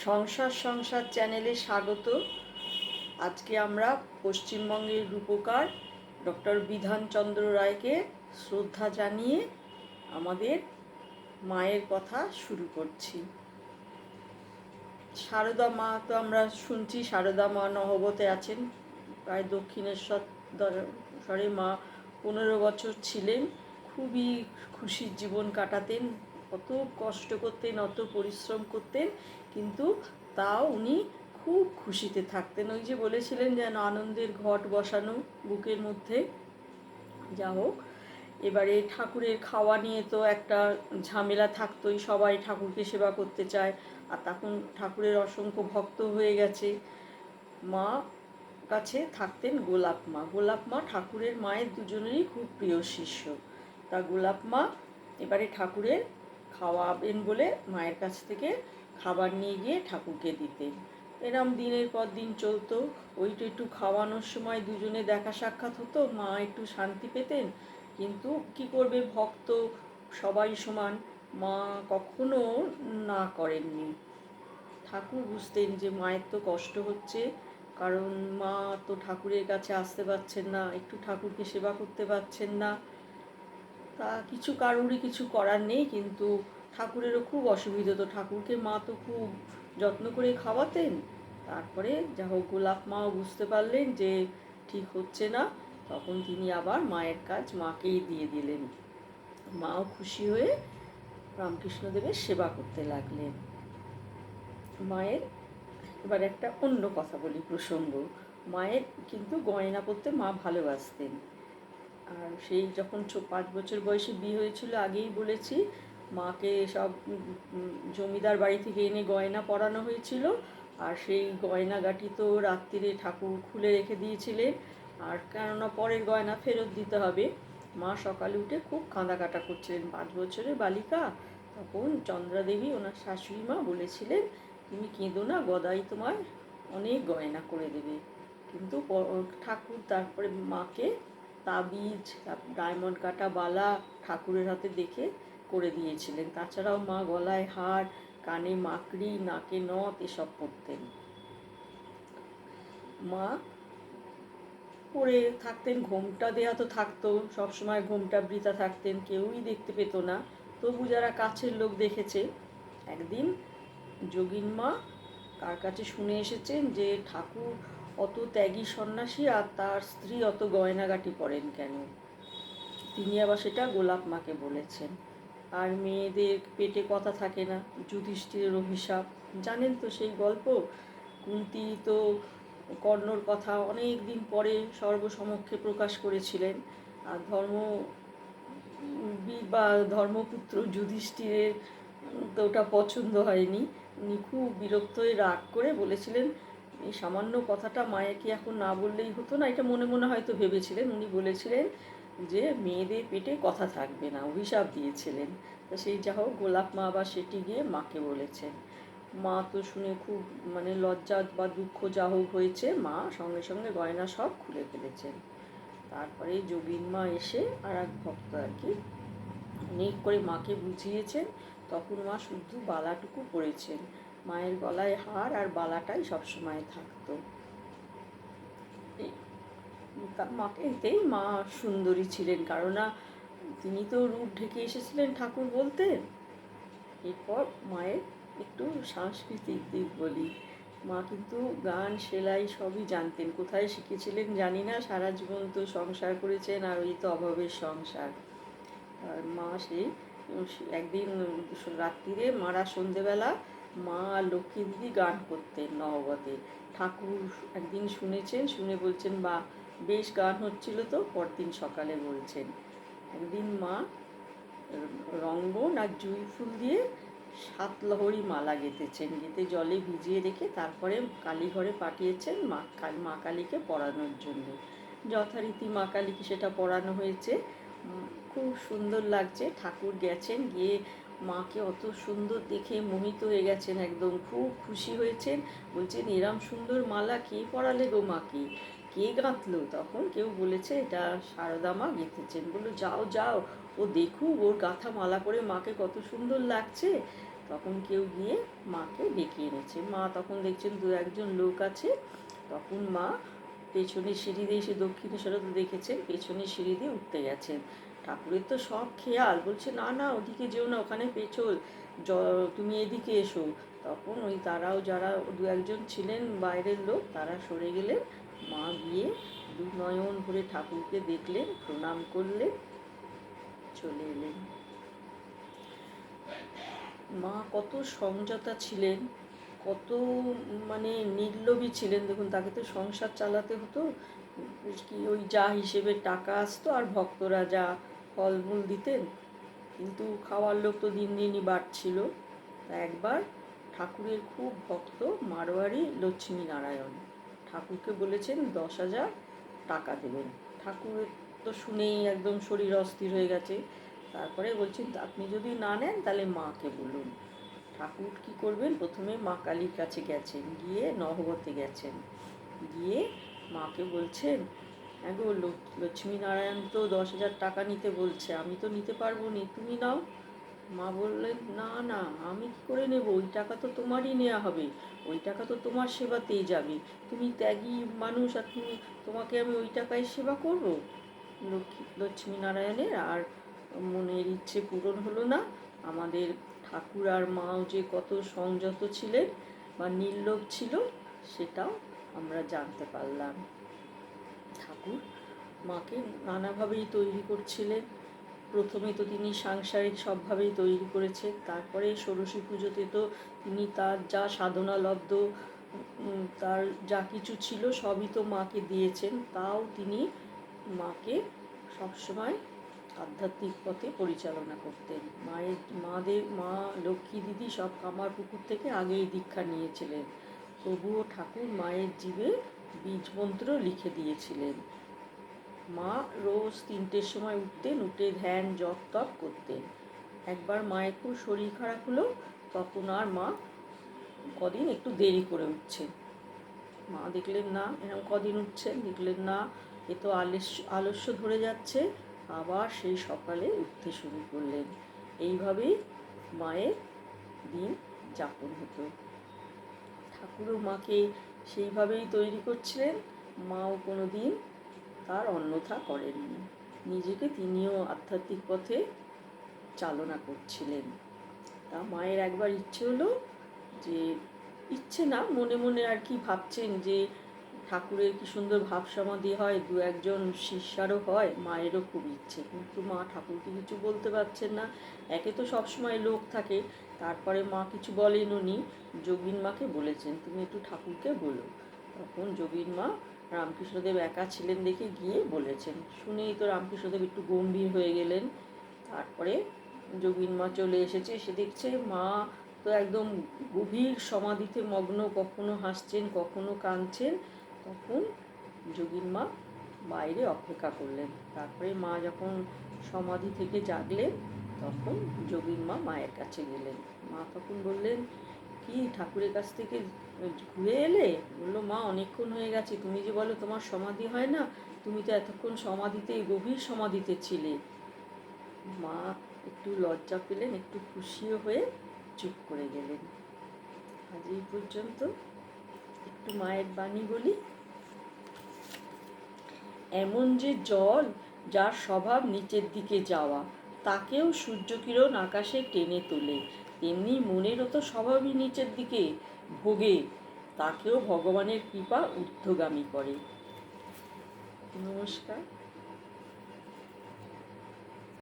সংসার সংসার চ্যানেলে স্বাগত। আজকে আমরা পশ্চিমবঙ্গের রূপকার ডক্টর বিধানচন্দ্র রায়কে শ্রদ্ধা জানিয়ে আমাদের মায়ের কথা শুরু করছি। সারদা মা তো আমরা শুনছি, সারদা মা নহবতে আছেন, প্রায় দক্ষিণেশ্বরে মা 15 বছর ছিলেন। খুবই খুশির জীবন কাটাতেন, অত কষ্ট করতেন, অত পরিশ্রম করতেন, কিন্তু তাও উনি খুব খুশিতে থাকতেন। ওই যে বলেছিলেন যেন আনন্দের ঘট বসানো বুকের মধ্যে। যা হোক, এবারে ঠাকুরের খাওয়া নিয়ে তো একটা ঝামেলা থাকতোই, সবাই ঠাকুরকে সেবা করতে চায়, আর তখন ঠাকুরের অসংখ্য ভক্ত হয়ে গেছে। মা কাছে থাকতেন গোলাপ মা। গোলাপ মা ঠাকুরের মায়ের দুজনেরই খুব প্রিয় শিষ্য। তা গোলাপ মা এবারে ঠাকুরের খাওয়াবেন বলে মায়ের কাছ থেকে খাবার নিয়ে গিয়ে ঠাকুরকে দিতেন। এরম দিনের পর দিন চলতো। ওইটা একটু খাওয়ানোর সময় দুজনে দেখা সাক্ষাৎ হতো, মা একটু শান্তি পেতেন। কিন্তু কি করবে, ভক্ত সবাই সমান, মা কখনো না করেননি। ঠাকুর বুঝতেন যে মায়ের তো কষ্ট হচ্ছে, কারণ মা তো ঠাকুরের কাছে আসতে পারছেন না, একটু ঠাকুরকে সেবা করতে পারছেন না। তা কারোরই কিছু করার নেই, কিন্তু ঠাকুরেরও খুব অসুবিধা হতো। ঠাকুরকে মা তো খুব যত্ন করে খাওয়াতেন। তারপরে যা হোক, গোলাপ মাও বুঝতে পারলেন যে ঠিক হচ্ছে না, তখন তিনি আবার মায়ের কাজ মাকেই দিয়ে দিলেন। মাও খুশি হয়ে রামকৃষ্ণদেবের সেবা করতে লাগলেন। মায়ের এবার একটা অন্য কথা বলি, প্রসঙ্গ। মায়ের কিন্তু গয়না পরতে মা ভালোবাসতেন। আর সেই যখন 5 বছর বয়সে বিয়ে হয়েছিল, আগেই বলেছি, মাকে সব জমিদার বাড়ি থেকে এনে গয়না পরানো হয়েছিল। আর সেই গয়নাগাটি তো রাত্রিরে ঠাকুর খুলে রেখে দিয়েছিলেন, আর কেননা পরের গয়না ফেরত দিতে হবে। মা সকালে উঠে খুব কাঁদাকাটা করছিলেন, 5 বছরের বালিকা। তখন চন্দ্রাদেবী ওনার শাশুড়ি মা বলেছিলেন, তুমি কেঁদো না, গদাই তোমার অনেক গয়না করে দেবে। কিন্তু ঠাকুর তারপরে মাকে তাবিজ, ডায়মন্ড কাটা বালা ঠাকুরের হাতে দেখে করে দিয়েছিলেন। তাছাড়াও মা গলায় হার, কানে মাকড়ি, নাকে নথ এসব পরতেন। মা পরে থাকতেন, ঘোমটা দেয়া তো থাকতো, সবসময় ঘোমটা বৃথা থাকতেন, কেউই দেখতে পেত না। তবু যারা কাছের লোক দেখেছে। একদিন যোগিন মা কার কাছে শুনে এসেছেন যে ঠাকুর অত ত্যাগী সন্ন্যাসী, আর তার স্ত্রী অত গয়নাগাটি পরেন কেন। তিনি আবার সেটা গোলাপ মাকে বলেছেন। আর মেয়েদের পেটে কথা থাকে না, যুধিষ্ঠিরের অভিশাপ জানেন তো সেই গল্প। কুন্তী তো কর্ণর কথা অনেক দিন পরে সর্বসমক্ষে প্রকাশ করেছিলেন। আর ধর্মপুত্র যুধিষ্ঠিরের তো ওটা পছন্দ হয়নি। উনি খুব বিরক্ত হয়ে রাগ করে বলেছিলেন, এই সামান্য কথাটা মায়ের কি এখন না বললেই হতো না। এটা মনে মনে হয়তো ভেবেছিলেন। উনি বলেছিলেন যে মেয়েদের পেটে কথা থাকবে না, অভিশাপ দিয়েছিলেন। তা সেই যা হোক, গোলাপ মা আবার সেটি গিয়ে মাকে বলেছেন। মা তো শুনে খুব লজ্জা বা দুঃখ যা হোক হয়েছে, মা সঙ্গে সঙ্গে গয়না সব খুলে ফেলেছেন। তারপরে যোগিন মা এসে, আর এক ভক্ত আর কি, অনেক করে মাকে বুঝিয়েছেন। তখন মা শুদ্ধ বালাটুকু পরেছেন, মায়ের গলায় হার আর বালাটাই সবসময় থাকতো। মাকে এতেই মা সুন্দরী ছিলেন, কারণ তিনি তো রূপ ঢেকে এসেছিলেন ঠাকুর বলতেন। এরপর মায়ের একটু সাংস্কৃতিক দিক বলি। মা কিন্তু গান, সেলাই সবই জানতেন। কোথায় শিখেছিলেন জানি না, সারা জীবন তো সংসার করেছেন, আর ওই তো অভাবের সংসার। আর মা সেই একদিন রাত্রিরে মারা সন্ধেবেলা মা আর লক্ষ্মী দিদি গান করতেন নহবতে। ঠাকুর একদিন শুনেছেন, শুনে বলছেন, বা বেশ গান হচ্ছিল। তো পরদিন সকালে বলছেন, একদিন মা রঙ্গন আর জুঁই ফুল দিয়ে 7 লহরী মালা গেঁথেছেন, গেঁথে জলে ভিজিয়ে রেখে তারপরে কালীঘরে পাঠিয়েছেন মা কালীকে পরানোর জন্য। যথারীতি মা কালীকে সেটা পরানো হয়েছে। খুব সুন্দর লাগছে। ঠাকুর গেছেন, গিয়ে মাকে অত সুন্দর দেখে মোহিত হয়ে গেছেন, একদম খুব খুশি হয়েছেন। বলছেন, এরম সুন্দর মালা কে পরালে গো মাকে, কে গাঁথলো? তখন কেউ বলেছে, এটা সারদা মা গেঁথেছেন। বললো, যাও যাও, ও দেখুক, ওর গাঁথা মালা করে মাকে কত সুন্দর লাগছে। তখন কেউ গিয়ে মাকে ডেকে এনেছে। মা তখন দেখছেন দু একজন লোক আছে, তখন মা পেছনের সিঁড়ি দিয়ে, এসে দক্ষিণেশ্বরে তো দেখেছেন, পেছনের সিঁড়ি দিয়ে উঠতে গেছেন। ঠাকুরের তো সব খেয়াল, বলছে না না ওদিকে যেও না, ওখানে পেছল, তুমি এদিকে এসো। তখন ওই তারাও, যারা দু একজন ছিলেন বাইরের লোক, তারা সরে গেলেন। মা গিয়ে দু নয়ন ভরে ঠাকুরকে দেখলেন, প্রণাম করলেন, চলে এলেন। মা কত সংযতা ছিলেন, কত মানে নির্লোভী ছিলেন। দেখুন, তাকে তো সংসার চালাতে হতো, কি ওই যা হিসেবে টাকা আসতো আর ভক্তরা যা ফলমূল দিতেন, কিন্তু খাওয়ার লোক তো দিন দিনই বাড়ছিল। তা একবার ঠাকুরের খুব ভক্ত মারোয়ারি লক্ষ্মীনারায়ণ ঠাকুরকে বলেছেন 10,000 টাকা দেবেন। ঠাকুর তো শুনেই একদম শরীর অস্থির হয়ে গেছে। তারপরে বলছেন আপনি যদি না নেন তাহলে মাকে বলুন। ঠাকুর কি করবেন, প্রথমে মা কালীর কাছে গেছেন, গিয়ে নহবতে গেছেন, গিয়ে মাকে বলছেন হ্যাঁ গো লক্ষ্মীনারায়ণ তো 10,000 টাকা নিতে বলছে, আমি তো নিতে পারবো নি, তুমি নাও। মা বললেন না না, আমি কি করে নেব, ওই টাকা তো তোমারই নেওয়া হবে, ওই টাকা তো তোমার সেবাতেই যাবে, তুমি ত্যাগী মানুষ, আর তোমাকে আমি ওই টাকায় সেবা করব। লক্ষ্মীনারায়ণের আর মনের ইচ্ছে পূরণ হলো না। আমাদের ঠাকুর আর মাও যে কত সংযত ছিলেন বা নির্লোভ ছিল, সেটাও আমরা জানতে পারলাম। ঠাকুর মাকে নানাভাবেই তৈরি করছিলেন। প্রথমে তো তিনি সাংসারিক সবভাবেই তৈরি করেছেন, তারপরে ষোড়শী পুজোতে তো তিনি তার যা সাধনালব্ধ, তার যা কিছু ছিল সবই তো মাকে দিয়েছেন। তাও তিনি মাকে সবসময় আধ্যাত্মিক পথে পরিচালনা করতেন। মা লক্ষ্মী দিদি সব কামারপুকুর থেকে আগেই দীক্ষা নিয়েছিলেন, তবুও ঠাকুর মায়ের জীবে বীজ মন্ত্র লিখে দিয়েছিলেন। মা রোজ 3টের সময় উঠতেন, উঠে ধ্যান জপ তপ করতেন। একবার মায়ের খুব শরীর খারাপ হলো, তখন আর মা কদিন একটু দেরি করে উঠছেন। মা দেখলেন না এরকম কদিন উঠছেন, দেখলেন না এ তো আলস্য ধরে যাচ্ছে, আবার সেই সকালে উঠতে শুরু করলেন। এইভাবেই মায়ের দিন যাপন হতো। ঠাকুরও মাকে সেইভাবেই তৈরি করছিলেন, মাও কোনো দিন তার অন্যথা করেননি। নিজেকে তিনিও আধ্যাত্মিক পথে চালনা করছিলেন। তা মায়ের একবার ইচ্ছে হলো যে, ইচ্ছে না মনে মনে আর কি ভাবছেন যে ঠাকুরের কি সুন্দর ভাব সমাধি হয়, দু একজন শিষ্যারও হয়, মায়েরও খুব ইচ্ছে, কিন্তু মা ঠাকুরকে কিছু বলতে পারছেন না। একে তো সবসময় লোক থাকে, তারপরে মা কিছু বলেন, উনি যোগিন মাকে বলেছেন তুমি একটু ঠাকুরকে বলো। তখন যোগিন মা রামকৃষ্ণদেব একা ছিলেন দেখে গিয়ে বলেছেন, শুনেই তো রামকৃষ্ণদেব একটু গম্ভীর হয়ে গেলেন। তারপরে যোগিন মা চলে এসেছে, এসে দেখছে মা তো একদম গভীর সমাধিতে মগ্ন, কখনো হাসছেন কখনো কাঁদছেন। তখন যোগিন মা বাইরে অপেক্ষা করলেন। তারপরে মা যখন সমাধি থেকে জাগলেন, তখন যোগিন মা মায়ের কাছে গেলেন। মা তখন বললেন কি ঠাকুরের কাছ থেকে ঘুরে এলে? বললো মা অনেকক্ষণ হয়ে গেছে, তুমি যে বলো তোমার সমাধি হয় না, তুমি তো এতক্ষণ সমাধিতে, গভীর সমাধিতে ছিলে। মা একটু লজ্জা পেলেন, একটু খুশিও হয়ে চুপ করে গেলেন। আজ এই পর্যন্ত। একটু মায়ের বাণী বলি। এমন যে জল যার স্বভাব নিচের দিকে যাওয়া, তাকেও সূর্যকিরণ আকাশে টেনে তোলে, তেমনি মনেরও তো স্বভাবই নিচের দিকে ভোগে, তাকেও ভগবানের কৃপা ঊর্ধ্বগামী করে। নমস্কার।